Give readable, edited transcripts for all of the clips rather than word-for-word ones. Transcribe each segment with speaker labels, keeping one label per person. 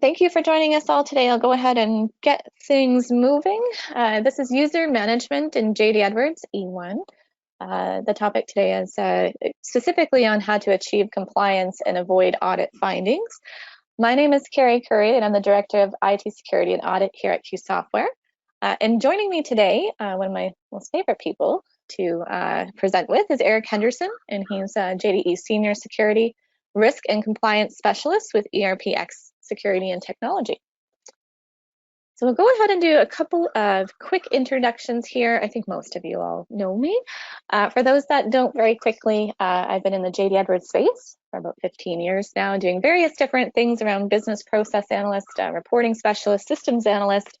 Speaker 1: Thank you for joining us all today. I'll go ahead and get things moving. This is user management in JD Edwards E1. The topic today is specifically on how to achieve compliance and avoid audit findings. My name is Carrie, and I'm the Director of IT Security and Audit here at Q Software. And joining me today, one of my most favorite people to present with is Eric Henderson, and he's JDE Senior Security, Risk and Compliance Specialist with ERPX Security and Technology. So we'll go ahead and do a couple of quick introductions here. I think most of you all know me. For those that don't, very quickly, I've been in the JD Edwards space for about 15 years now, doing various different things around business process analyst, reporting specialist, systems analyst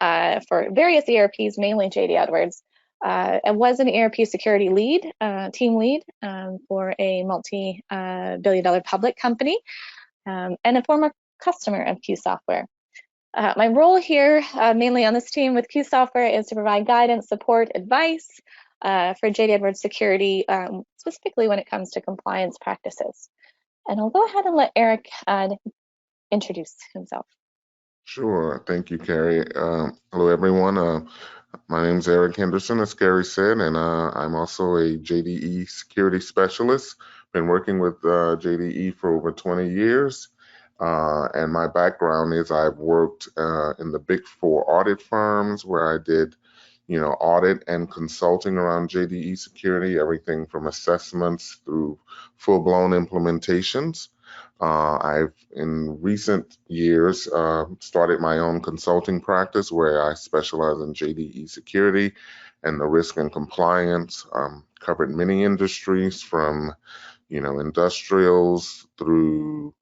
Speaker 1: for various ERPs, mainly JD Edwards. I was an ERP security lead, team lead for a multi-billion-dollar public company and a former customer of Q Software. My role here, mainly on this team with Q Software, is to provide guidance, support, advice for JD Edwards Security, specifically when it comes to compliance practices. And I'll go ahead and let Eric introduce himself.
Speaker 2: Sure. Thank you, Carrie. Hello, everyone. My name is Eric Henderson, as Carrie said, and I'm also a JDE security specialist. Been working with JDE for over 20 years. And my background is I've worked in the Big Four audit firms where I did, audit and consulting around JDE security, everything from assessments through full-blown implementations. I've, in recent years, started my own consulting practice where I specialize in JDE security and the risk and compliance, covered many industries from, industrials through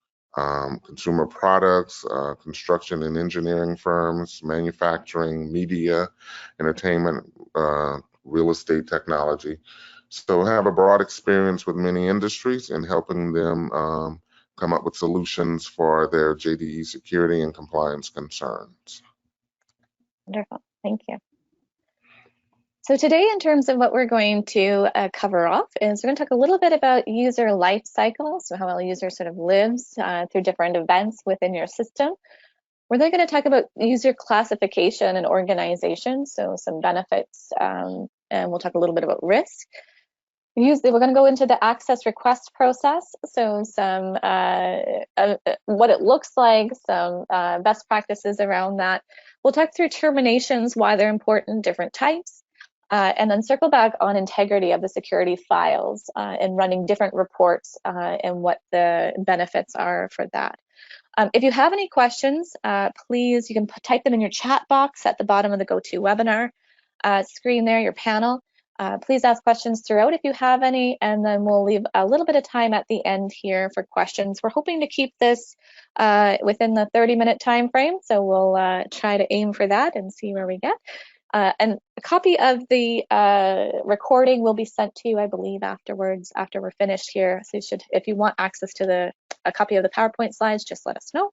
Speaker 2: consumer products, construction and engineering firms, manufacturing, media, entertainment, real estate technology. So I have a broad experience with many industries and helping them come up with solutions for their JDE security and compliance concerns.
Speaker 1: Wonderful, thank you. So today, in terms of what we're going to cover off, is we're going to talk a little bit about user life cycle, so how a user sort of lives through different events within your system. We're then going to talk about user classification and organization, so some benefits, and we'll talk a little bit about risk. We're going to go into the access request process, so some what it looks like, some best practices around that. We'll talk through terminations, why they're important, different types, and then circle back on integrity of the security files and running different reports and what the benefits are for that. If you have any questions, please, you can type them in your chat box at the bottom of the GoToWebinar screen there, your panel. Please ask questions throughout if you have any, and then we'll leave a little bit of time at the end here for questions. We're hoping to keep this within the 30-minute time frame, so we'll try to aim for that and see where we get. And a copy of the recording will be sent to you, I believe, afterwards, after we're finished here. So you should, if you want access to a copy of the PowerPoint slides, just let us know.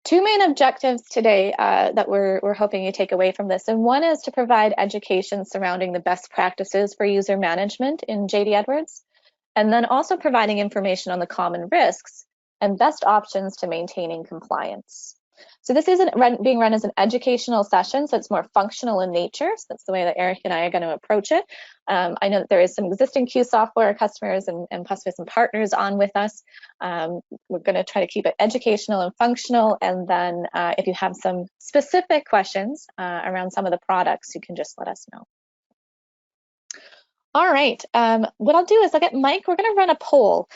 Speaker 1: Two main objectives today that we're hoping you take away from this, and one is to provide education surrounding the best practices for user management in JD Edwards, and then also providing information on the common risks and best options to maintaining compliance. So this isn't being run as an educational session, so it's more functional in nature. So that's the way that Eric and I are going to approach it. I know that there is some existing Q Software customers and possibly some partners on with us. We're going to try to keep it educational and functional. And then if you have some specific questions around some of the products, you can just let us know. All right, what I'll do is I'll get Mike, we're going to run a poll,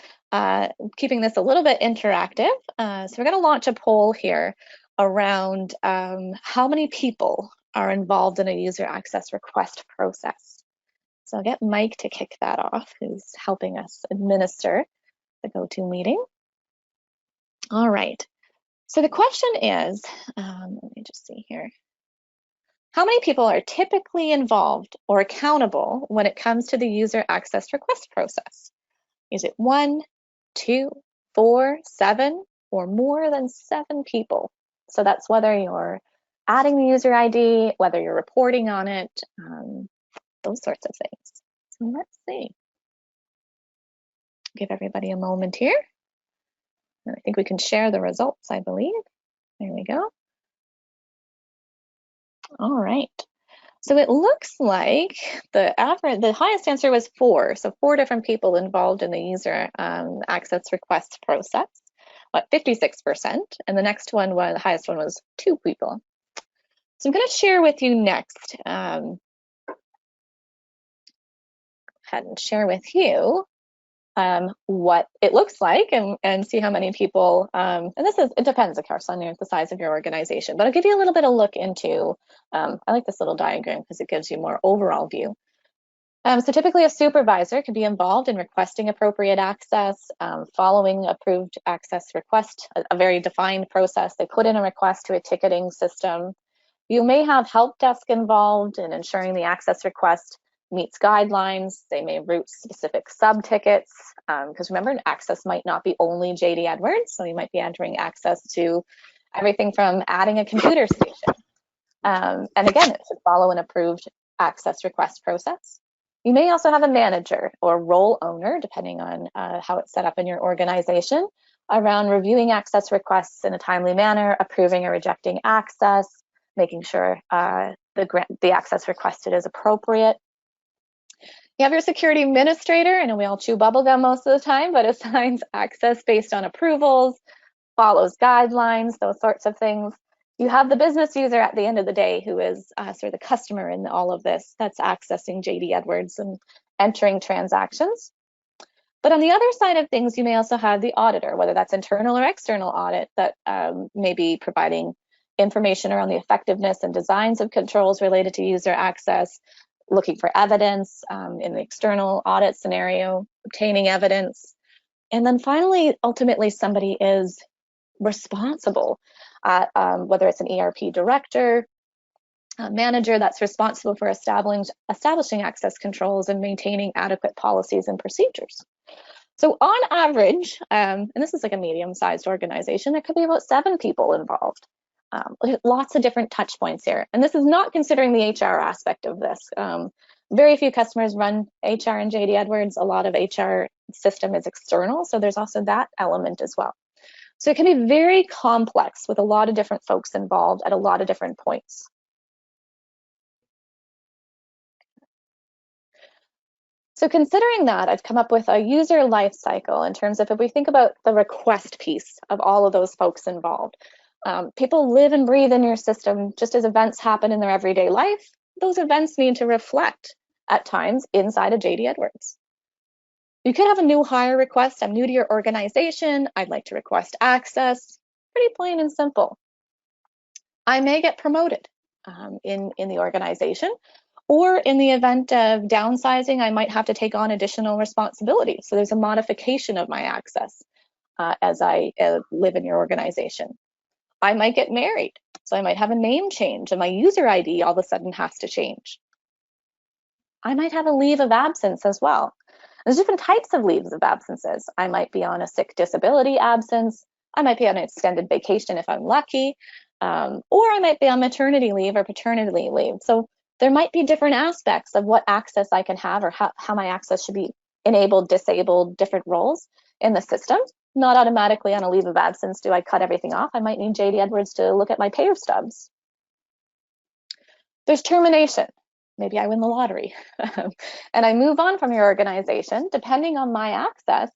Speaker 1: keeping this a little bit interactive. So we're going to launch a poll here around how many people are involved in a user access request process. So I'll get Mike to kick that off, who's helping us administer the GoToMeeting. All right, so the question is, let me just see here. How many people are typically involved or accountable when it comes to the user access request process? Is it 1, 2, 4, 7, or more than 7 people? So that's whether you're adding the user ID, whether you're reporting on it, those sorts of things. So let's see. Give everybody a moment here. And I think we can share the results, I believe. There we go. All right. So it looks like the highest answer was 4. So 4 different people involved in the user access request process, 56%. And the next one the highest one was 2 people. So I'm going to share with you next. Go ahead and share with you what it looks like and see how many people, and it depends, of course, on the size of your organization, but I'll give you a little bit of look into, I like this little diagram because it gives you more overall view. So typically a supervisor could be involved in requesting appropriate access, following approved access request, a very defined process. They put in a request to a ticketing system. You may have help desk involved in ensuring the access request meets guidelines. They may route specific sub-tickets, because remember, access might not be only JD Edwards, so you might be entering access to everything from adding a computer station. And again, it should follow an approved access request process. You may also have a manager or role owner, depending on how it's set up in your organization, around reviewing access requests in a timely manner, approving or rejecting access, making sure the access requested is appropriate. You have your security administrator. I know we all chew bubblegum most of the time, but assigns access based on approvals, follows guidelines, those sorts of things. You have the business user at the end of the day who is sort of the customer in all of this, that's accessing JD Edwards and entering transactions. But on the other side of things, you may also have the auditor, whether that's internal or external audit, that may be providing information around the effectiveness and designs of controls related to user access, looking for evidence in the external audit scenario, obtaining evidence. And then finally, ultimately, somebody is responsible, whether it's an ERP director, a manager that's responsible for establishing access controls and maintaining adequate policies and procedures. So on average, and this is like a medium-sized organization, there could be about 7 people involved. Lots of different touch points here. And this is not considering the HR aspect of this. Very few customers run HR in JD Edwards. A lot of HR system is external, so there's also that element as well. So it can be very complex with a lot of different folks involved at a lot of different points. So considering that, I've come up with a user life cycle in terms of if we think about the request piece of all of those folks involved. People live and breathe in your system just as events happen in their everyday life. Those events need to reflect at times inside of JD Edwards. You could have a new hire request. I'm new to your organization. I'd like to request access. Pretty plain and simple. I may get promoted in the organization, or in the event of downsizing, I might have to take on additional responsibility. So there's a modification of my access as I live in your organization. I might get married, so I might have a name change and my user ID all of a sudden has to change. I might have a leave of absence as well. There's different types of leaves of absences. I might be on a sick disability absence. I might be on an extended vacation if I'm lucky, or I might be on maternity leave or paternity leave. So there might be different aspects of what access I can have or how my access should be enabled, disabled, different roles in the system. Not automatically on a leave of absence do I cut everything off. I might need JD Edwards to look at my pay stubs. There's termination. Maybe I win the lottery and I move on from your organization. Depending on my access,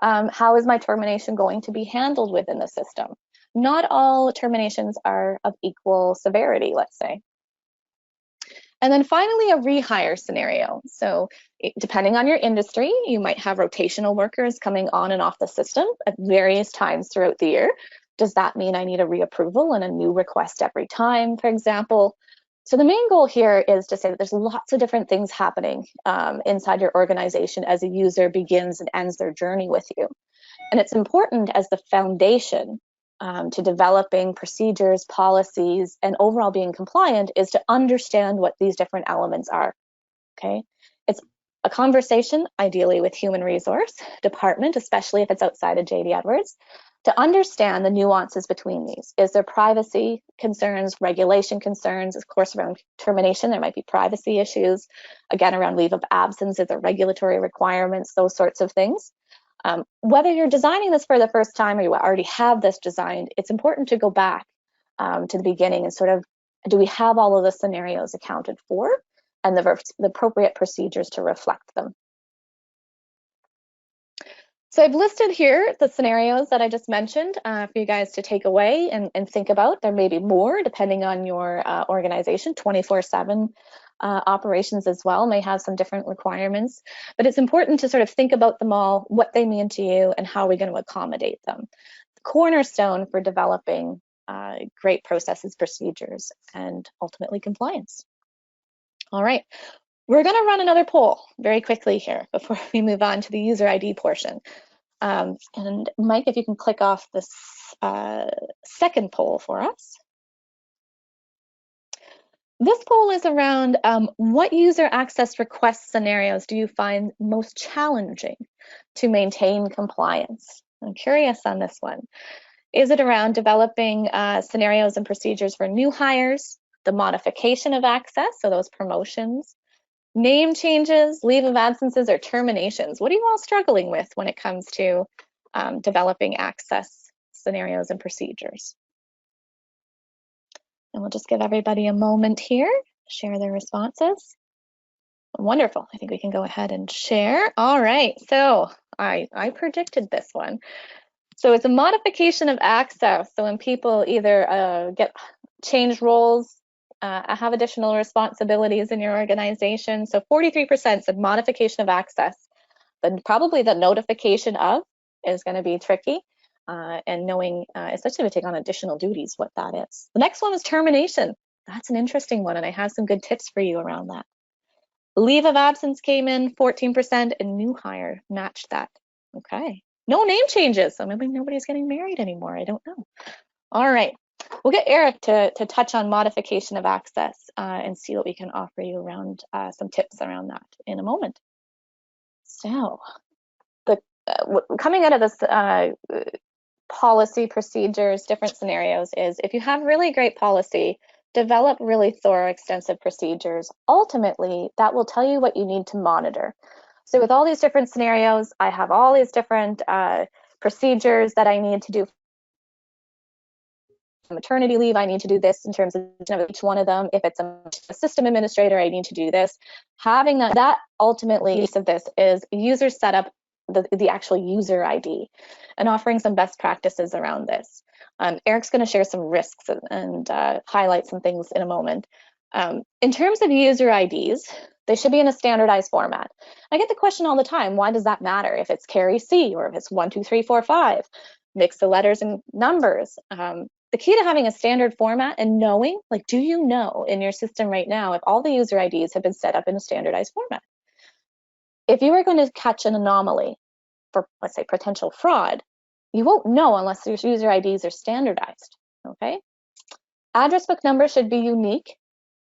Speaker 1: how is my termination going to be handled within the system? Not all terminations are of equal severity, let's say. And then finally, a rehire scenario. So depending on your industry, you might have rotational workers coming on and off the system at various times throughout the year. Does that mean I need a reapproval and a new request every time, for example? So the main goal here is to say that there's lots of different things happening inside your organization as a user begins and ends their journey with you. And it's important as the foundation to developing procedures, policies, and overall being compliant is to understand what these different elements are, okay? It's a conversation, ideally with human resource department, especially if it's outside of JD Edwards, to understand the nuances between these. Is there privacy concerns, regulation concerns? Of course, around termination, there might be privacy issues. Again, around leave of absence, is there regulatory requirements, those sorts of things. Whether you're designing this for the first time or you already have this designed, it's important to go back to the beginning and sort of, do we have all of the scenarios accounted for and the appropriate procedures to reflect them? So I've listed here the scenarios that I just mentioned for you guys to take away and think about. There may be more depending on your organization. 24/7 operations as well may have some different requirements, but it's important to sort of think about them all, what they mean to you, and how we're going to accommodate them. The cornerstone for developing great processes, procedures, and ultimately compliance. All right. We're going to run another poll very quickly here before we move on to the user ID portion. And Mike, if you can click off this second poll for us. This poll is around what user access request scenarios do you find most challenging to maintain compliance? I'm curious on this one. Is it around developing scenarios and procedures for new hires, the modification of access, so those promotions, name changes, leave of absences, or terminations? What are you all struggling with when it comes to developing access scenarios and procedures? And we'll just give everybody a moment here, share their responses. Wonderful. I think we can go ahead and share. All right. So I predicted this one. So it's a modification of access. So when people either change roles, have additional responsibilities in your organization. So 43% said modification of access. Then probably the notification of is going to be tricky. And knowing, especially if we take on additional duties, what that is. The next one is termination. That's an interesting one, and I have some good tips for you around that. Leave of absence came in 14%, and new hire matched that. Okay. No name changes, so maybe nobody's getting married anymore. I don't know. All right. We'll get Eric to touch on modification of access and see what we can offer you around some tips around that in a moment. So, coming out of this policy, procedures, different scenarios is, if you have really great policy, develop really thorough, extensive procedures. Ultimately, that will tell you what you need to monitor. So with all these different scenarios, I have all these different procedures that I need to do. Maternity leave, I need to do this in terms of each one of them. If it's a system administrator, I need to do this. Having that ultimately piece of this is user setup, the actual user ID, and offering some best practices around this. Eric's going to share some risks and highlight some things in a moment. In terms of user IDs, they should be in a standardized format. I get the question all the time, why does that matter if it's Carrie C or if it's 1, 2, 3, 4, 5? Mix the letters and numbers. The key to having a standard format and knowing, like, do you know in your system right now if all the user IDs have been set up in a standardized format? If you are going to catch an anomaly for, let's say, potential fraud, you won't know unless your user IDs are standardized, okay? Address book numbers should be unique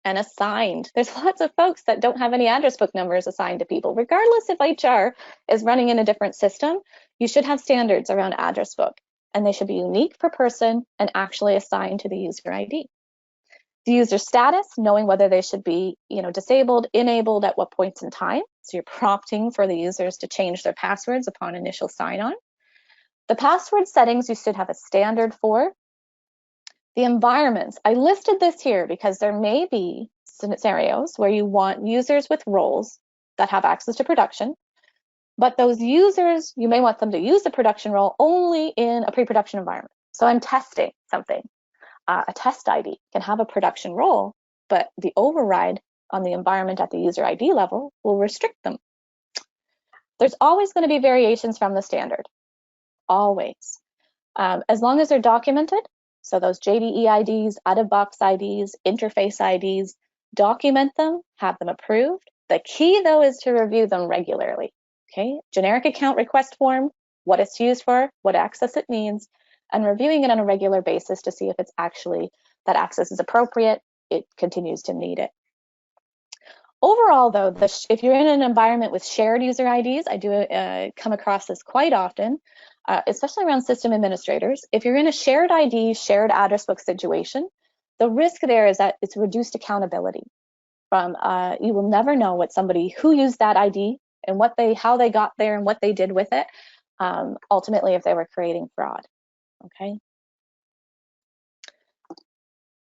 Speaker 1: and assigned. There's lots of folks that don't have any address book numbers assigned to people. Regardless if HR is running in a different system, you should have standards around address book, and they should be unique per person and actually assigned to the user ID. The user status, knowing whether they should be, disabled, enabled at what points in time. So you're prompting for the users to change their passwords upon initial sign-on. The password settings you should have a standard for. The environments, I listed this here because there may be scenarios where you want users with roles that have access to production, but those users, you may want them to use the production role only in a pre-production environment. So I'm testing something. A test ID can have a production role, but the override on the environment at the user ID level will restrict them. There's always going to be variations from the standard, always. As long as they're documented, so those JDE IDs, out-of-box IDs, interface IDs, document them, have them approved. The key, though, is to review them regularly. Okay, generic account request form, what it's used for, what access it needs, and reviewing it on a regular basis to see if it's actually, that access is appropriate, it continues to need it. Overall, though, if you're in an environment with shared user IDs, I do come across this quite often, especially around system administrators. If you're in a shared ID, shared address book situation, the risk there is that it's reduced accountability. You will never know what somebody who used that ID and how they got there and what they did with it. ultimately if they were creating fraud. Okay.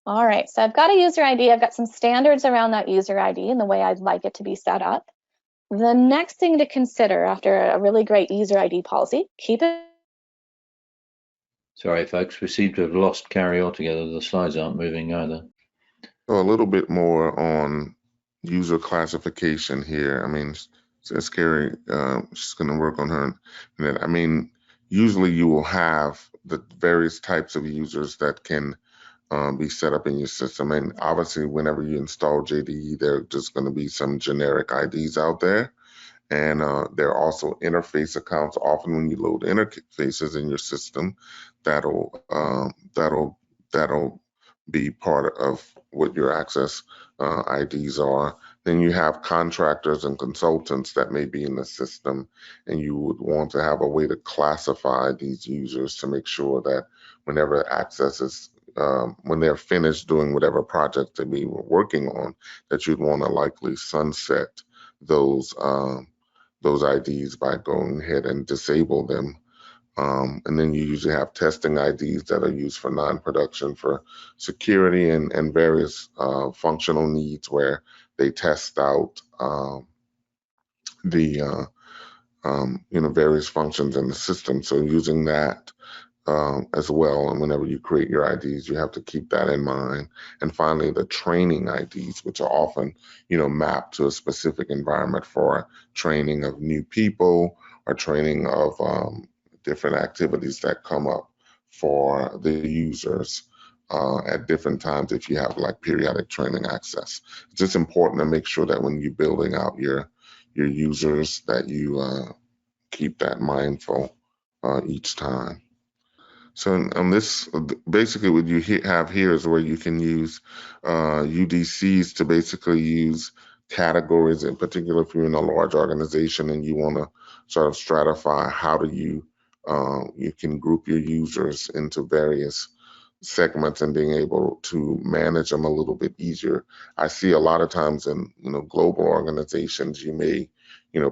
Speaker 1: All right, so I've got a user ID. I've got some standards around that user ID and the way I'd like it to be set up. The next thing to consider after a really great user ID policy, keep it.
Speaker 3: Sorry, folks, we seem to have lost Carrie altogether. The slides aren't moving either.
Speaker 2: So a little bit more on user classification here. I mean, as Carrie, she's going to work on her. And I mean, usually you will have the various types of users that can be set up in your system. And obviously, whenever you install JDE, there are just going to be some generic IDs out there. And there are also interface accounts. Often when you load interfaces in your system, that'll be part of what your access IDs are. Then you have contractors and consultants that may be in the system, and you would want to have a way to classify these users to make sure that whenever access is when they're finished doing whatever project they be working on, that you'd want to likely sunset those IDs by going ahead and disable them. And then you usually have testing IDs that are used for non-production for security and various functional needs where they test out the various functions in the system. So using that as well. And whenever you create your IDs, you have to keep that in mind. And finally, the training IDs, which are often, mapped to a specific environment for training of new people or training of different activities that come up for the users at different times if you have like periodic training access. It's just important to make sure that when you're building out your users that you keep that mindful each time. So on this, basically what you have here is where you can use UDCs to basically use categories, in particular if you're in a large organization and you want to sort of stratify how do you can group your users into various segments and being able to manage them a little bit easier. I see a lot of times in global organizations you may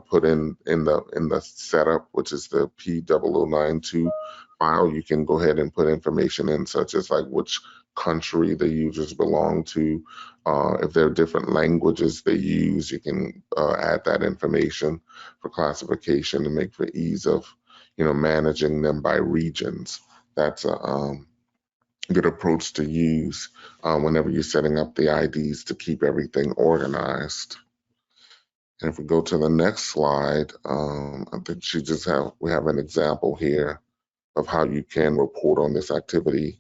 Speaker 2: put in the setup, which is the P0092 file, you can go ahead and put information in such as like which country the users belong to. If there are different languages they use, you can add that information for classification to make for ease of managing them by regions. That's a good approach to use whenever you're setting up the IDs to keep everything organized. And if we go to the next slide, I think we have an example here of how you can report on this activity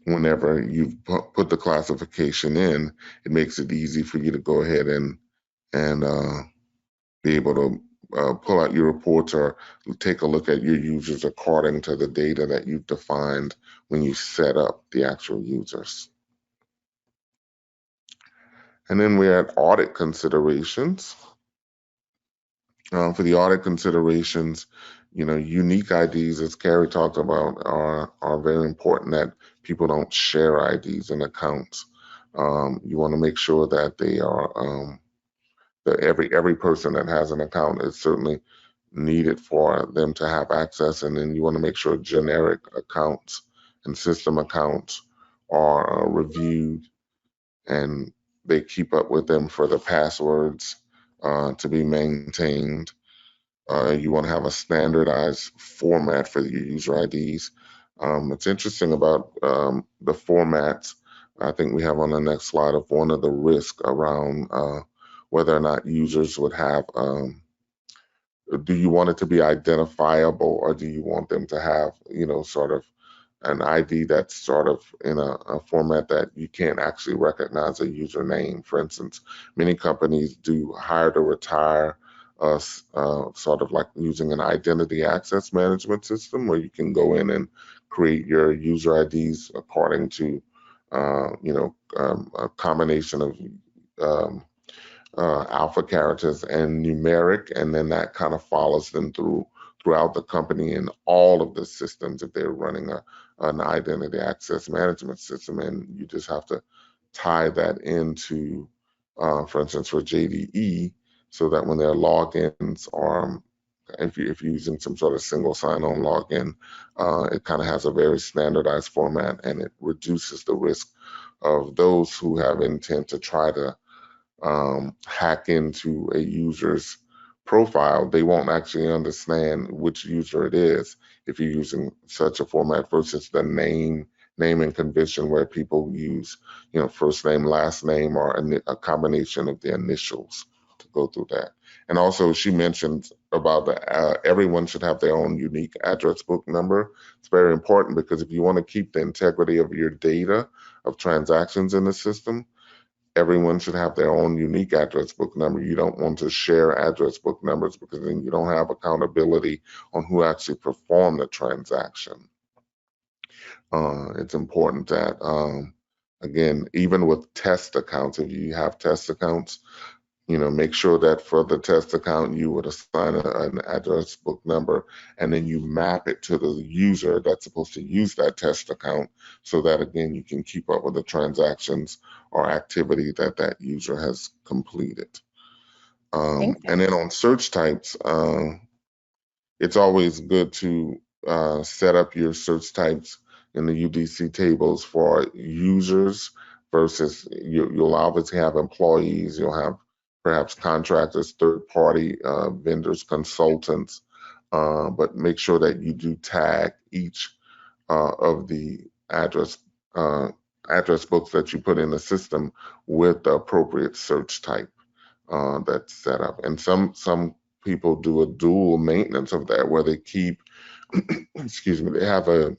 Speaker 2: whenever you put the classification in. It makes it easy for you to go ahead and be able to pull out your reports or take a look at your users according to the data that you've defined when you set up the actual users. And then we're at audit considerations. For the audit considerations, unique IDs, as Carrie talked about, are very important, that people don't share IDs in accounts. You want to make sure that they are that every person that has an account is certainly needed for them to have access, and then you want to make sure generic accounts and system accounts are reviewed and they keep up with them for the passwords to be maintained. You want to have a standardized format for your user IDs. It's interesting about the formats. I think we have on the next slide of one of the risks around whether or not users would have, do you want it to be identifiable or do you want them to have, sort of an ID that's sort of in a format that you can't actually recognize a username. For instance, many companies do hire to retire sort of like using an identity access management system where you can go in and create your user IDs according to, a combination of alpha characters and numeric, and then that kind of follows them throughout the company in all of the systems if they're running an identity access management system. And you just have to tie that into, for instance, for JDE, so that when their logins are if you're using some sort of single sign-on login, it kind of has a very standardized format, and it reduces the risk of those who have intent to try to hack into a user's profile. They won't actually understand which user it is if you're using such a format versus the name and convention where people use, first name, last name, or a combination of the initials to go through that. And also, she mentioned about everyone should have their own unique address book number. It's very important because if you want to keep the integrity of your data of transactions in the system, everyone should have their own unique address book number. You don't want to share address book numbers because then you don't have accountability on who actually performed the transaction. It's important that, again, even with test accounts, if you have test accounts, make sure that for the test account, you would assign an address book number, and then you map it to the user that's supposed to use that test account so that, again, you can keep up with the transactions or activity that user has completed. And then on search types, it's always good to set up your search types in the UDC tables for users versus you'll obviously have employees, you'll have perhaps contractors, third-party vendors, consultants, but make sure that you do tag each of the address books that you put in the system with the appropriate search type that's set up. And some people do a dual maintenance of that where they keep, excuse me, they have a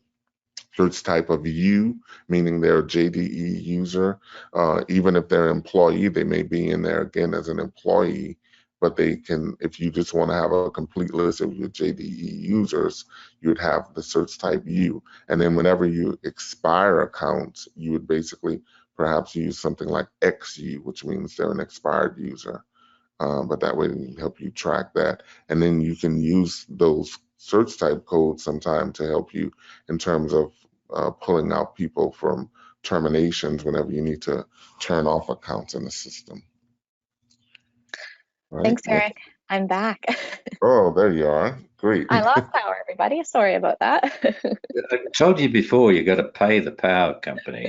Speaker 2: search type of U, meaning they're a JDE user. Even if they're an employee, they may be in there again as an employee, but they can, if you just want to have a complete list of your JDE users, you'd have the search type U. And then whenever you expire accounts, you would basically perhaps use something like XU, which means they're an expired user. But that way it can help you track that. And then you can use those search type codes sometime to help you in terms of pulling out people from terminations whenever you need to turn off accounts in the system. Right?
Speaker 1: Thanks, Eric. I'm back.
Speaker 2: Oh, there you are. Great.
Speaker 1: I lost power, everybody. Sorry about that.
Speaker 3: I told you before, you got to pay the power company.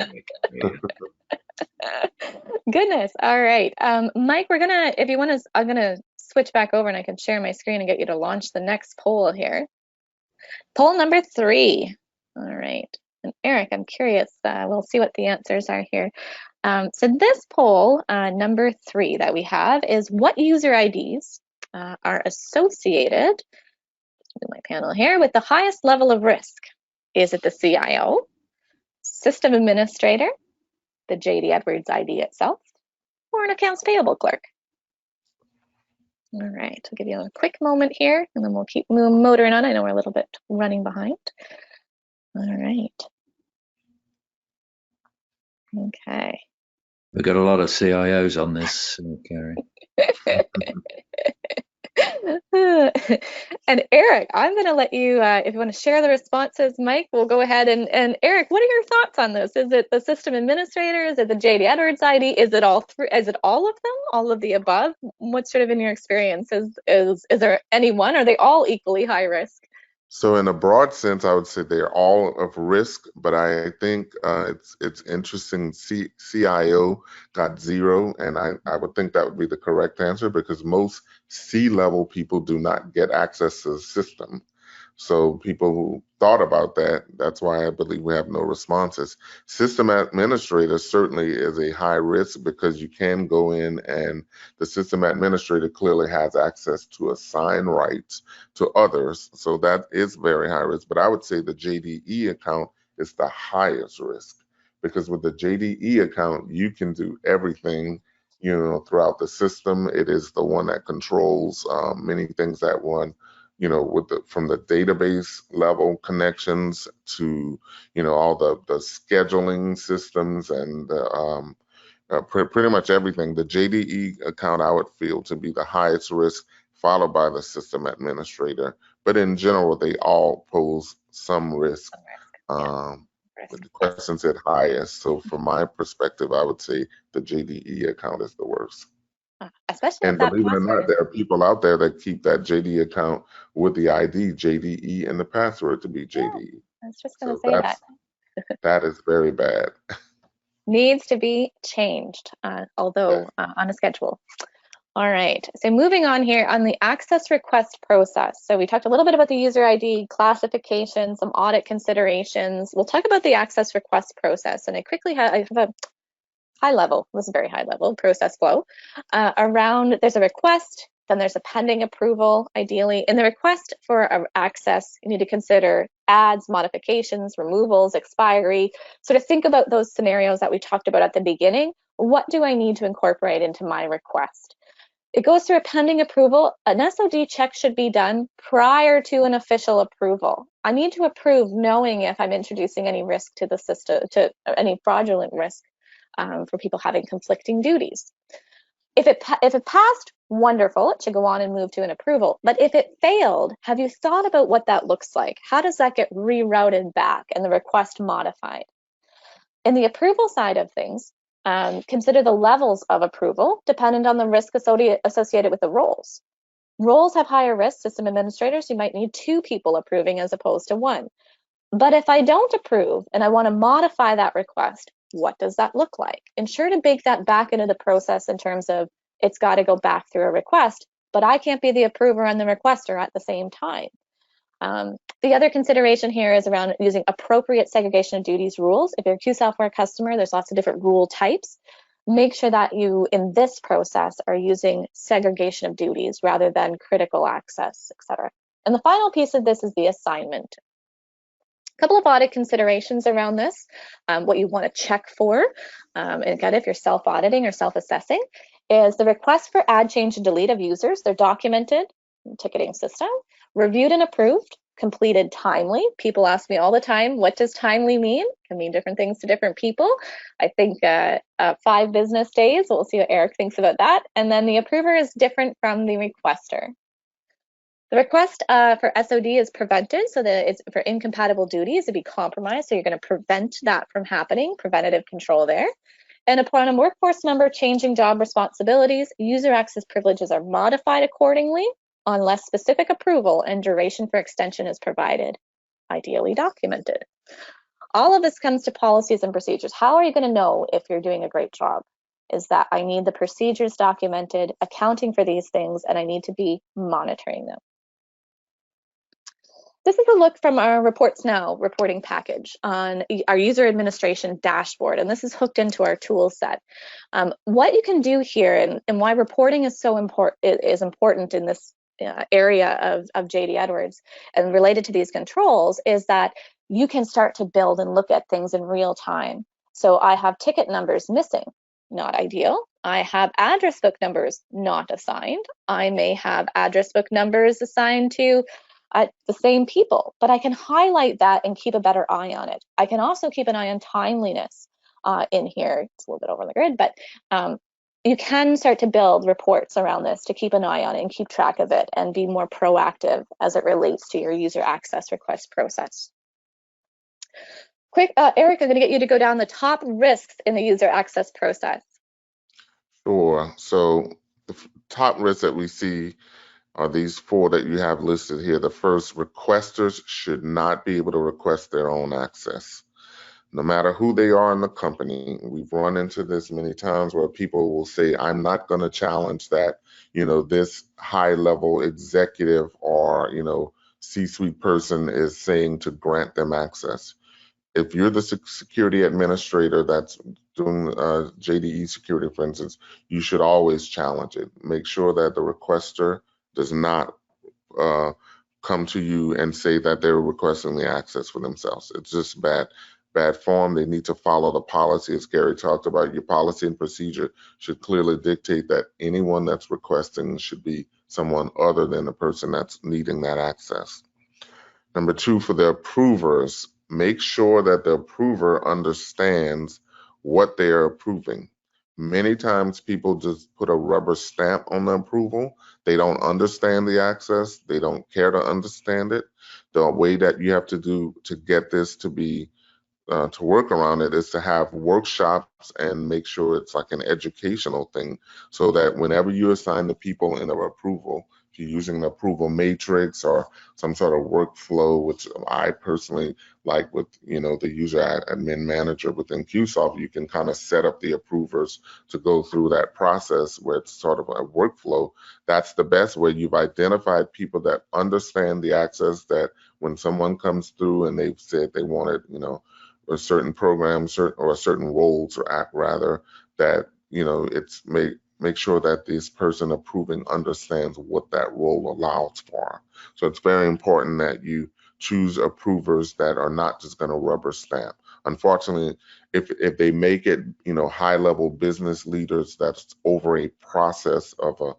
Speaker 1: Goodness. All right. Mike, if you want to, I'm going to switch back over and I can share my screen and get you to launch the next poll here. Poll number 3. All right. And Eric, I'm curious. We'll see what the answers are here. So this poll, number 3 that we have is what user IDs are associated, my panel here, with the highest level of risk? Is it the CIO, system administrator, the JD Edwards ID itself, or an accounts payable clerk? All right, I'll give you a quick moment here and then we'll keep motoring on. I know we're a little bit running behind. All right. Okay.
Speaker 3: We've got a lot of CIOs on this, Carrie.
Speaker 1: And Eric, I'm going to let you, if you want to share the responses, Mike, we'll go ahead. And Eric, what are your thoughts on this? Is it the system administrator? Is it the JD Edwards ID? Is it all three? Is it all of them? All of the above? What's sort of in your experience? Is there any one? Are they all equally high risk?
Speaker 2: So in a broad sense, I would say they're all of risk, but I think it's interesting. CIO got 0, and I would think that would be the correct answer because most C-level people do not get access to the system. So people who thought about that, that's why I believe we have no responses. System administrator certainly is a high risk because you can go in and the system administrator clearly has access to assign rights to others. So that is very high risk. But I would say the JDE account is the highest risk because with the JDE account, you can do everything throughout the system. It is the one that controls many things that one from the database level connections to, all the scheduling systems and pretty much everything. The JDE account I would feel to be the highest risk, followed by the system administrator. But in general, they all pose some risk. But the question said highest. So from my perspective, I would say the JDE account is the worst.
Speaker 1: especially
Speaker 2: And
Speaker 1: if that
Speaker 2: believe it or not,
Speaker 1: password.
Speaker 2: there are people out there that keep that JD account with the ID JDE and the password to be
Speaker 1: Yeah,
Speaker 2: JDE.
Speaker 1: I was just going to
Speaker 2: So
Speaker 1: say that.
Speaker 2: that is very bad.
Speaker 1: Needs to be changed,
Speaker 2: Yes.
Speaker 1: although on a schedule. All right, so moving on here on the access request process. So we talked a little bit about the user ID, classification, some audit considerations. We'll talk about the access request process. And I have a high level, this is a very high level process flow around, there's a request, then there's a pending approval, ideally. In the request for access, you need to consider adds, modifications, removals, expiry. Sort of think about those scenarios that we talked about at the beginning. What do I need to incorporate into my request? It goes through a pending approval. An SOD check should be done prior to an official approval. I need to approve knowing if I'm introducing any risk to the system, to any fraudulent risk for people having conflicting duties. If it passed, wonderful, it should go on and move to an approval. But if it failed, have you thought about what that looks like? How does that get rerouted back and the request modified? In the approval side of things, consider the levels of approval dependent on the risk associated with the roles. Roles have higher risk. System administrators, you might need 2 people approving as opposed to 1. But if I don't approve and I want to modify that request, what does that look like? Ensure to bake that back into the process in terms of it's got to go back through a request, but I can't be the approver and the requester at the same time. The other consideration here is around using appropriate segregation of duties rules. If you're a Q software customer, there's lots of different rule types. Make sure that you, in this process, are using segregation of duties rather than critical access, etc. And the final piece of this is the assignment. A couple of audit considerations around this, what you want to check for, and again, if you're self-auditing or self-assessing, is the request for add, change, and delete of users. They're documented in the ticketing system, reviewed and approved, completed timely. People ask me all the time, what does timely mean? It can mean different things to different people. I think 5 business days. We'll see what Eric thinks about that. And then the approver is different from the requester. The request for SOD is prevented, so that it's for incompatible duties to be compromised. So you're going to prevent that from happening, preventative control there. And upon a workforce member changing job responsibilities, user access privileges are modified accordingly unless specific approval and duration for extension is provided, ideally documented. All of this comes to policies and procedures. How are you going to know if you're doing a great job? Is that I need the procedures documented, accounting for these things, and I need to be monitoring them. This is a look from our Reports Now reporting package on our user administration dashboard, and this is hooked into our tool set. What you can do here and why reporting is so important in this area of JD Edwards and related to these controls is that you can start to build and look at things in real time. So I have ticket numbers missing, not ideal. I have address book numbers not assigned. I may have address book numbers assigned to the same people, but I can highlight that and keep a better eye on it. I can also keep an eye on timeliness in here. It's a little bit over the grid, but you can start to build reports around this to keep an eye on it and keep track of it and be more proactive as it relates to your user access request process. Quick, Eric, I'm going to get you to go down the top risks in the user access process.
Speaker 2: Sure. So the top risks that we see are these 4 that you have listed here. The first, requesters should not be able to request their own access. No matter who they are in the company, we've run into this many times where people will say, I'm not going to challenge that, this high level executive or, C-suite person is saying to grant them access. If you're the security administrator that's doing JDE security, for instance, you should always challenge it. Make sure that the requester does not come to you and say that they're requesting the access for themselves. It's just bad form. They need to follow the policy, as Carrie talked about. Your policy and procedure should clearly dictate that anyone that's requesting should be someone other than the person that's needing that access. Number 2, for the approvers, make sure that the approver understands what they are approving. Many times people just put a rubber stamp on the approval. They don't understand the access. They don't care to understand it. The way that you have to do to get this to be to work around it is to have workshops and make sure it's like an educational thing, so that whenever you assign the people in an approval, if you're using an approval matrix or some sort of workflow, which I personally like with, the user admin manager within QSolve, you can kind of set up the approvers to go through that process where it's sort of a workflow. That's the best way. You've identified people that understand the access, that when someone comes through and they've said they wanted, a certain program, or certain roles, or act rather, that it's make sure that this person approving understands what that role allows for. So it's very important that you choose approvers that are not just going to rubber stamp. Unfortunately, if they make it, high level business leaders that's over a process of a,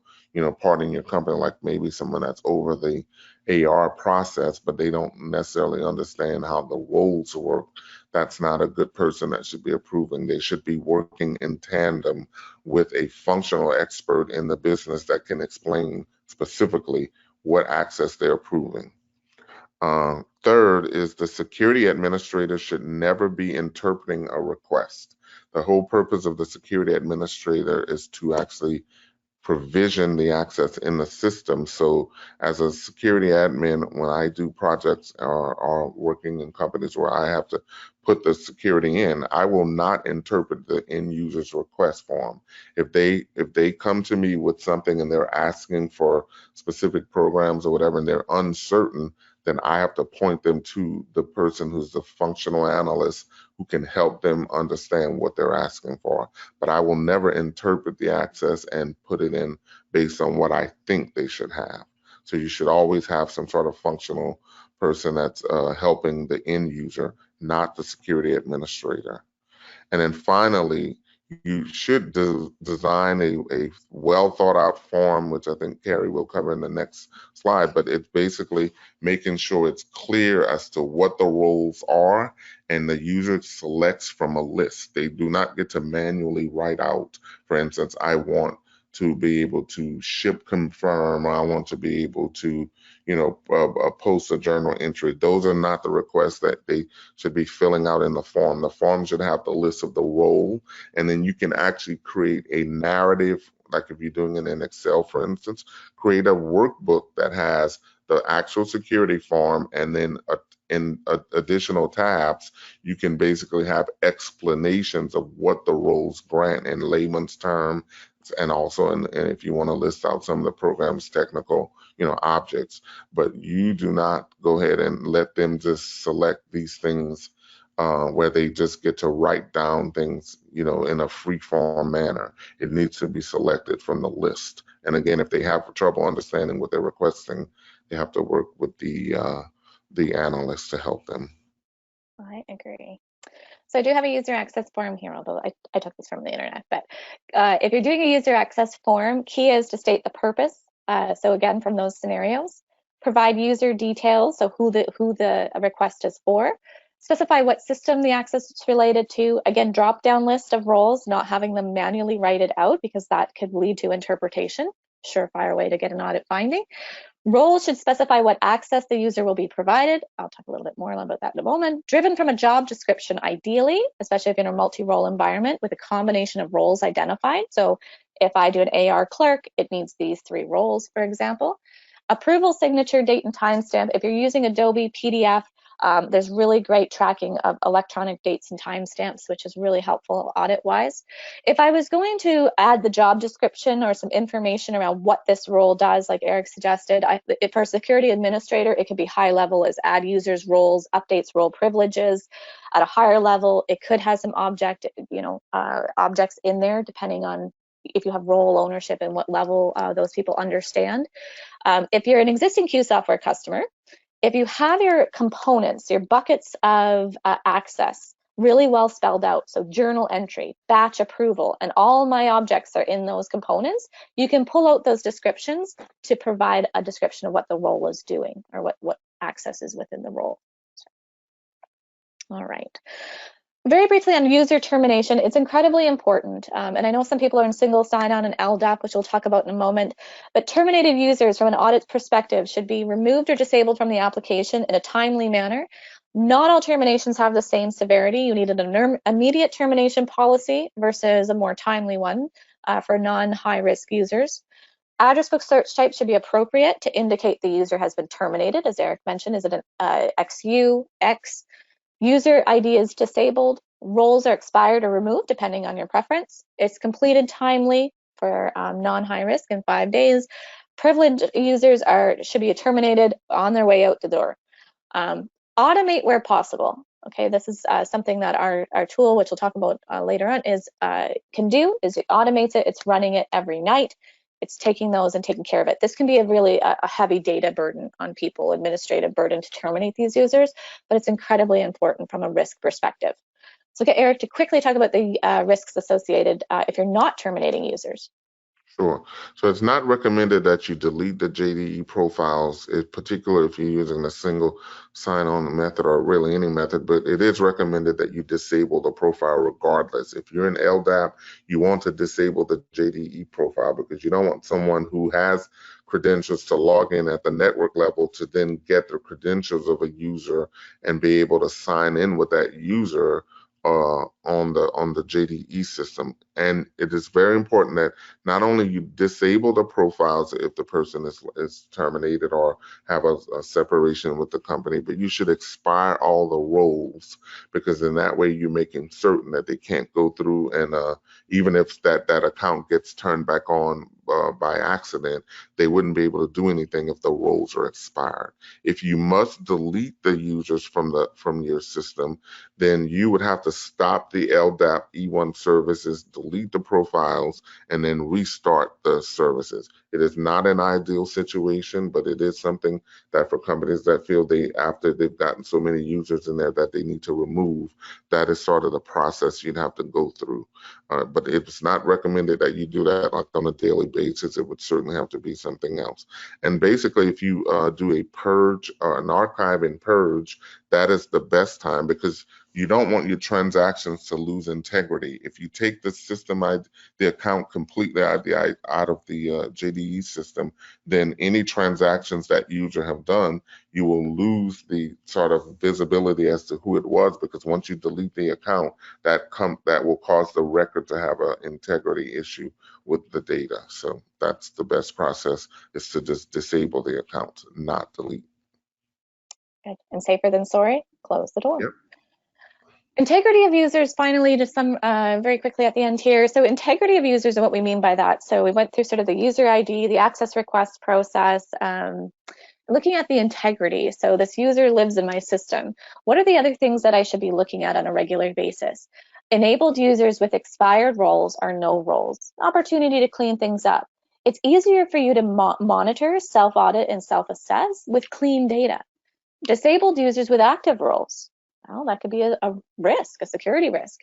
Speaker 2: part in your company, like maybe someone that's over the AR process, but they don't necessarily understand how the roles work, that's not a good person that should be approving. They should be working in tandem with a functional expert in the business that can explain specifically what access they're approving. Third is the security administrator should never be interpreting a request. The whole purpose of the security administrator is to actually provision the access in the system. So as a security admin, when I do projects or working in companies where I have to put the security in, I will not interpret the end user's request form. If they come to me with something and they're asking for specific programs or whatever, and they're uncertain, then I have to point them to the person who's the functional analyst who can help them understand what they're asking for. But I will never interpret the access and put it in based on what I think they should have. So you should always have some sort of functional person that's helping the end user, not the security administrator. And then finally, you should design a well thought out form, which I think Carrie will cover in the next slide, but it's basically making sure it's clear as to what the roles are, and the user selects from a list. They do not get to manually write out, for instance, I want to be able to ship confirm, or I want to be able to, post a journal entry. Those are not the requests that they should be filling out in the form. The form should have the list of the role, and then you can actually create a narrative, like if you're doing it in Excel, for instance, create a workbook that has the actual security form, and then in additional tabs, you can basically have explanations of what the roles grant in layman's term, and also and if you want to list out some of the program's technical objects. But you do not go ahead and let them just select these things where they just get to write down things in a free form manner. It needs to be selected from the list. And again, if they have trouble understanding what they're requesting, they have to work with the analyst to help them.
Speaker 1: I agree. So I do have a user access form here, although I took this from the internet. But if you're doing a user access form, key is to state the purpose. So again, from those scenarios, provide user details, so who the request is for. Specify what system the access is related to. Again, drop down list of roles, not having them manually write it out, because that could lead to interpretation. Surefire way to get an audit finding. Roles should specify what access the user will be provided. I'll talk a little bit more about that in a moment. Driven from a job description, ideally, especially if you're in a multi-role environment with a combination of roles identified. So if I do an AR clerk, it needs these 3 roles, for example. Approval signature, date and timestamp. If you're using Adobe PDF, there's really great tracking of electronic dates and timestamps, which is really helpful audit-wise. If I was going to add the job description or some information around what this role does, like Eric suggested, for a security administrator, it could be high level as add users roles, updates role privileges. At a higher level, it could have some objects in there, depending on if you have role ownership and what level those people understand. If you're an existing Q software customer, if you have your components, your buckets of access really well spelled out, so journal entry, batch approval, and all my objects are in those components, you can pull out those descriptions to provide a description of what the role is doing, or what access is within the role. All right. Very briefly on user termination, it's incredibly important. And I know some people are in single sign-on and LDAP, which we'll talk about in a moment, but terminated users from an audit perspective should be removed or disabled from the application in a timely manner. Not all terminations have the same severity. You need an immediate termination policy versus a more timely one for non-high risk users. Address book search type should be appropriate to indicate the user has been terminated. As Eric mentioned, is it an XU, X? User ID is disabled. Roles are expired or removed depending on your preference. It's completed timely for non-high risk in 5 days. Privileged users should be terminated on their way out the door. Automate where possible. Okay, this is something that our tool, which we'll talk about later on, can do. Is it automates it? It's running it every night. It's taking those and taking care of it. This can be a heavy data burden on people, administrative burden to terminate these users, but it's incredibly important from a risk perspective. So get Eric to quickly talk about the risks associated if you're not terminating users.
Speaker 2: Sure. So it's not recommended that you delete the JDE profiles, in particular if you're using a single sign-on method or really any method, but it is recommended that you disable the profile regardless. If you're in LDAP, you want to disable the JDE profile because you don't want someone who has credentials to log in at the network level to then get the credentials of a user and be able to sign in with that user on the JDE system. And it is very important that not only you disable the profiles if the person is terminated or have a separation with the company, but you should expire all the roles, because in that way you're making certain that they can't go through and even if that account gets turned back on by accident, they wouldn't be able to do anything if the roles are expired. If you must delete the users from your system, then you would have to stop the LDAP E1 services, delete the profiles, and then restart the services. It is not an ideal situation, but it is something that for companies that feel after they've gotten so many users in there that they need to remove, that is sort of the process you'd have to go through. But it's not recommended that you do that like on a daily basis. It would certainly have to be something else. And basically, if you do a purge or an archive and purge, that is the best time, because you don't want your transactions to lose integrity. If you take the system, the account completely out of the JDE system, then any transactions that user have done, you will lose the sort of visibility as to who it was, because once you delete the account, that will cause the record to have an integrity issue with the data. So that's the best process, is to just disable the account, not delete.
Speaker 1: Good. And safer than sorry, close the door.
Speaker 2: Yep.
Speaker 1: Integrity of users, finally, just some very quickly at the end here. So integrity of users and what we mean by that. So we went through sort of the user ID, the access request process, looking at the integrity. So this user lives in my system. What are the other things that I should be looking at on a regular basis? Enabled users with expired roles or no roles. Opportunity to clean things up. It's easier for you to monitor, self-audit, and self-assess with clean data. Disabled users with active roles. Well, that could be a risk, a security risk.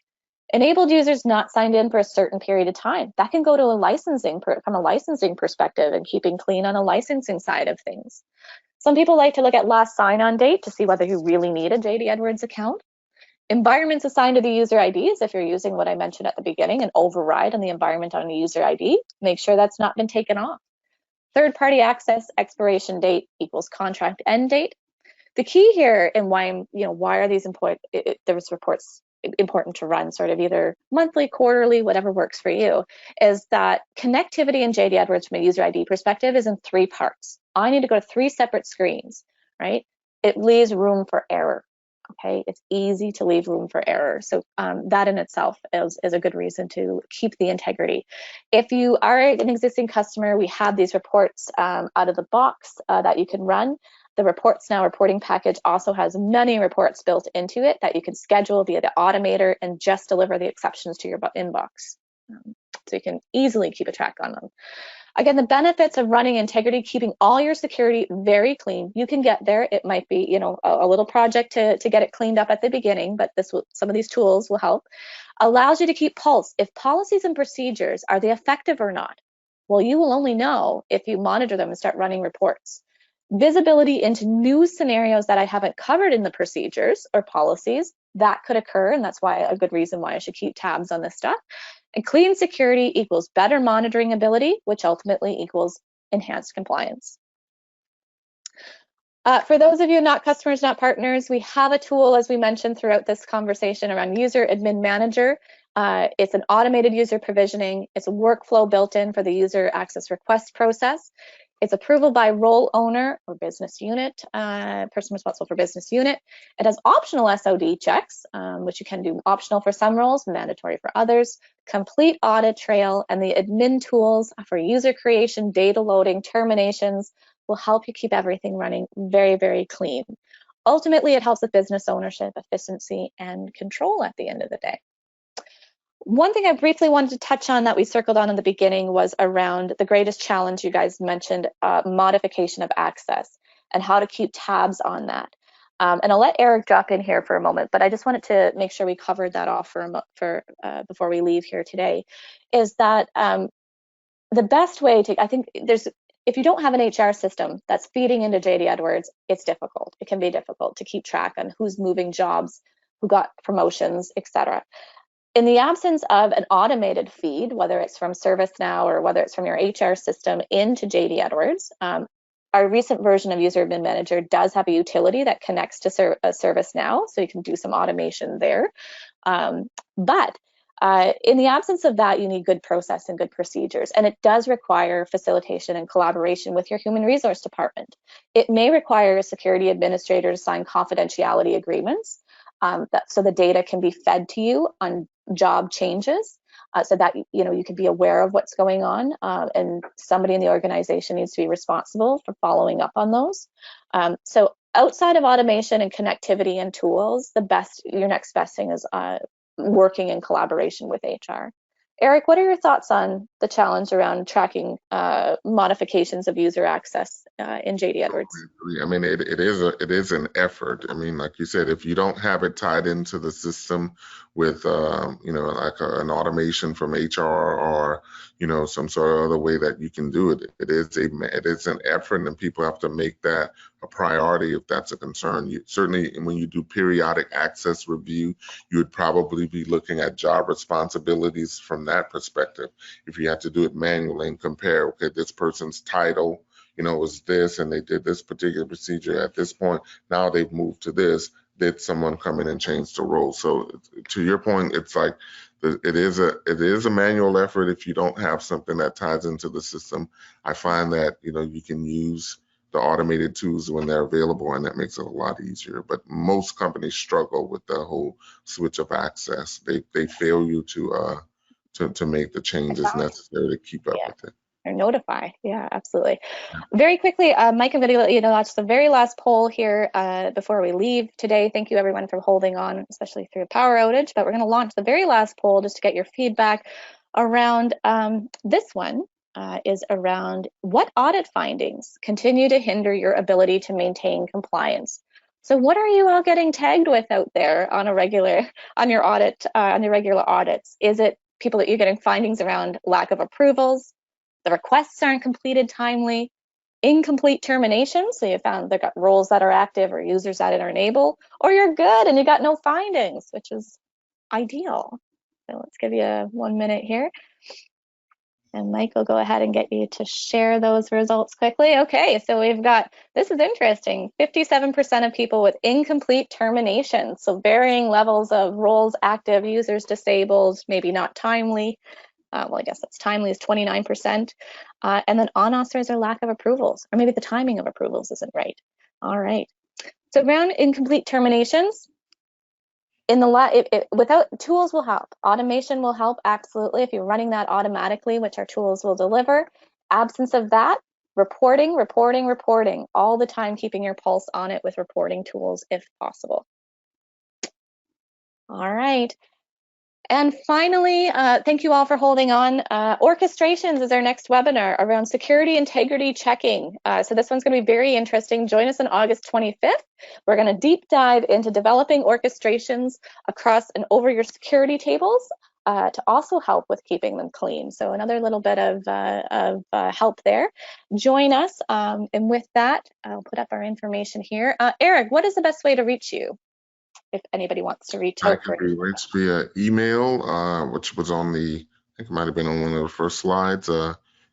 Speaker 1: Enabled users not signed in for a certain period of time. That can go to from a licensing perspective and keeping clean on a licensing side of things. Some people like to look at last sign-on date to see whether you really need a JD Edwards account. Environments assigned to the user IDs, if you're using what I mentioned at the beginning, an override on the environment on a user ID, make sure that's not been taken off. Third-party access expiration date equals contract end date. The key here, and why are these important? There's reports important to run sort of either monthly, quarterly, whatever works for you, is that connectivity in JD Edwards from a user ID perspective is in 3 parts. I need to go to 3 separate screens, right? It leaves room for error. Okay, it's easy to leave room for error. So that in itself is a good reason to keep the integrity. If you are an existing customer, we have these reports out of the box that you can run. The Reports Now reporting package also has many reports built into it that you can schedule via the automator and just deliver the exceptions to your inbox. So you can easily keep a track on them. Again, the benefits of running integrity, keeping all your security very clean. You can get there. It might be, a little project to get it cleaned up at the beginning, but some of these tools will help. Allows you to keep pulse. If policies and procedures, are they effective or not? Well, you will only know if you monitor them and start running reports. Visibility into new scenarios that I haven't covered in the procedures or policies, that could occur, and that's why a good reason why I should keep tabs on this stuff. And clean security equals better monitoring ability, which ultimately equals enhanced compliance. For those of you not customers, not partners, we have a tool, as we mentioned throughout this conversation, around User Admin Manager. It's an automated user provisioning. It's a workflow built in for the user access request process. It's approval by role owner or business unit, person responsible for business unit. It has optional SOD checks, which you can do optional for some roles, mandatory for others, complete audit trail, and the admin tools for user creation, data loading, terminations will help you keep everything running very, very clean. Ultimately, it helps with business ownership, efficiency, and control at the end of the day. One thing I briefly wanted to touch on that we circled on in the beginning was around the greatest challenge you guys mentioned, modification of access and how to keep tabs on that. And I'll let Eric drop in here for a moment, but I just wanted to make sure we covered that off before we leave here today, is that the best way to, I think if you don't have an HR system that's feeding into JD Edwards, it's difficult. It can be difficult to keep track on who's moving jobs, who got promotions, etc. In the absence of an automated feed, whether it's from ServiceNow or whether it's from your HR system into JD Edwards, our recent version of User Admin Manager does have a utility that connects to ServiceNow, so you can do some automation there. But in the absence of that, you need good process and good procedures, and it does require facilitation and collaboration with your human resource department. It may require a security administrator to sign confidentiality agreements so the data can be fed to you on job changes, so that you can be aware of what's going on, and somebody in the organization needs to be responsible for following up on those. So outside of automation and connectivity and tools, your next best thing is working in collaboration with HR. Eric, what are your thoughts on the challenge around tracking modifications of user access in JD Edwards?
Speaker 2: I mean, it is an effort. I mean, like you said, if you don't have it tied into the system with, like an automation from HR or, some sort of other way that you can do it, it is an effort, and people have to make that a priority if that's a concern. Certainly, when you do periodic access review, you would probably be looking at job responsibilities from that perspective. If you have to do it manually and compare, okay, this person's title, was this, and they did this particular procedure at this point. Now they've moved to this. Did someone come in and change the role? So to your point, it's like it is a manual effort if you don't have something that ties into the system. I find that you can use the automated tools when they're available, and that makes it a lot easier. But most companies struggle with the whole switch of access. They fail you to make the changes necessary to keep up with it.
Speaker 1: Or notify. Yeah, absolutely. Very quickly, Mike, I'm going to let you know that's the very last poll here before we leave today. Thank you everyone for holding on, especially through a power outage, but we're going to launch the very last poll just to get your feedback around this one. Is around what audit findings continue to hinder your ability to maintain compliance. So what are you all getting tagged with out there on your regular audits? Is it people that you're getting findings around lack of approvals, the requests aren't completed timely, incomplete terminations, so you found they've got roles that are active or users that are enabled, or you're good and you got no findings, which is ideal. So let's give you 1 minute here. And Mike will go ahead and get you to share those results quickly. Okay, so we've got, this is interesting, 57% of people with incomplete terminations, so varying levels of roles active, users disabled, maybe not timely. Well, I guess that's timely is 29%. And then unauthorized or lack of approvals, or maybe the timing of approvals isn't right. All right, so around incomplete terminations, without tools will help. Automation will help, absolutely, if you're running that automatically, which our tools will deliver. Absence of that, reporting all the time, keeping your pulse on it with reporting tools if possible. All right. And finally, thank you all for holding on. Orchestrations is our next webinar around security integrity checking. So this one's going to be very interesting. Join us on August 25th. We're going to deep dive into developing orchestrations across and over your security tables to also help with keeping them clean. So another little bit of help there. Join us. And with that, I'll put up our information here. Eric, what is the best way to reach you? If anybody wants to reach out.
Speaker 2: I can be reached via email, which was on I think it might have been on one of the first slides.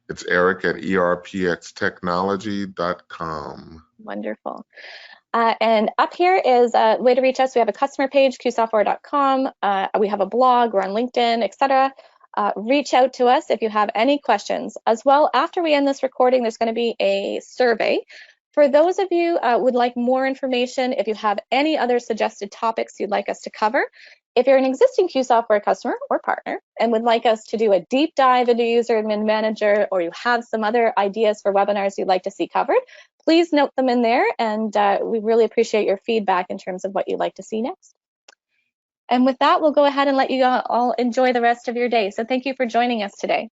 Speaker 2: It's Eric at erpxtechnology.com.
Speaker 1: Wonderful. And up here is a way to reach us. We have a customer page, qsoftware.com. We have a blog, we're on LinkedIn, etc. Reach out to us if you have any questions. As well, after we end this recording, there's going to be a survey. For those of you would like more information, if you have any other suggested topics you'd like us to cover, if you're an existing QSoftware customer or partner and would like us to do a deep dive into User Admin Manager, or you have some other ideas for webinars you'd like to see covered, please note them in there, and we really appreciate your feedback in terms of what you'd like to see next. And with that, we'll go ahead and let you all enjoy the rest of your day. So thank you for joining us today.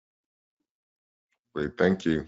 Speaker 2: Great, thank you.